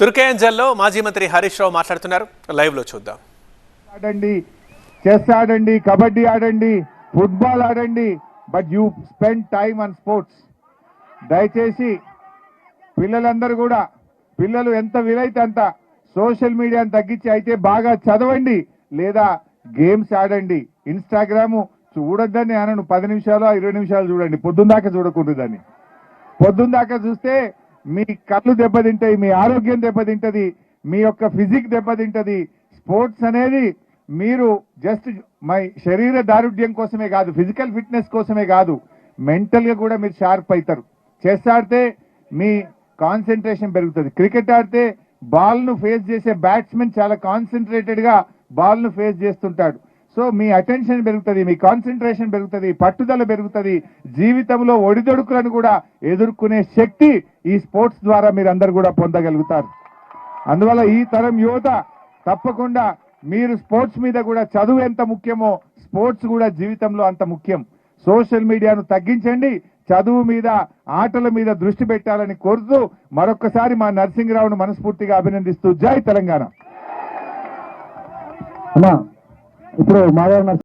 తుర్కేంజల్లో మాజీ మంత్రి హరీష్ రావు మాట్లాడుతున్నారు. లైవ్ లో చూద్దాం. ఆడండి, చెస్ ఆడండి, కబడ్డీ ఆడండి, ఫుట్బాల్ ఆడండి, but you spend time on sports. దయచేసి పిల్లలందరూ కూడా పిల్లలు ఎంత వీలైతే అంత సోషల్ మీడియాను తగ్గించి అయితే బాగా చదవండి లేదా గేమ్స్ ఆడండి. ఇన్స్టాగ్రామ్ చూడొద్దని అనను, 10 నిమిషాలు 20 నిమిషాలు చూడండి, పొద్దున్నాక చూడకూడదు. దాన్ని పొద్దున్నాక చూస్తే మీ కళ్ళు దెబ్బతింటాయి, మీ ఆరోగ్యం దెబ్బతింటది, మీ యొక్క ఫిజిక్ దెబ్బతింటది. స్పోర్ట్స్ అనేది మీరు జస్ట్ మై శరీర దారుఢ్యం కోసమే కాదు, ఫిజికల్ ఫిట్నెస్ కోసమే కాదు, మెంటల్ గా కూడా మీరు షార్ప్ అవుతారు. చెస్ ఆడితే మీ కాన్సన్ట్రేషన్ పెరుగుతుంది. క్రికెట్ ఆడితే బాల్ ను ఫేస్ చేసే బ్యాట్స్మెన్ చాలా కాన్సన్ట్రేటెడ్ గా బాల్ ను ఫేస్ చేస్తుంటాడు. సో మీ అటెన్షన్ పెరుగుతుంది, మీ కాన్సన్ట్రేషన్ పెరుగుతుంది, పట్టుదల పెరుగుతుంది. జీవితంలో ఒడిదొడుకులను కూడా ఎదుర్కొనే శక్తి ఈ స్పోర్ట్స్ ద్వారా మీరందరూ కూడా పొందగలుగుతారు. అందువల్ల ఈ తరం యువత తప్పకుండా మీరు స్పోర్ట్స్ మీద కూడా, చదువు ఎంత ముఖ్యమో స్పోర్ట్స్ కూడా జీవితంలో అంత ముఖ్యం. సోషల్ మీడియాను తగ్గించండి, చదువు మీద ఆటల మీద దృష్టి పెట్టాలని కోరుతూ మరొక్కసారి మా నరసింహరావును మనస్ఫూర్తిగా అభినందిస్తూ జై తెలంగాణ. అమ్మా ఇప్పుడు మాధవ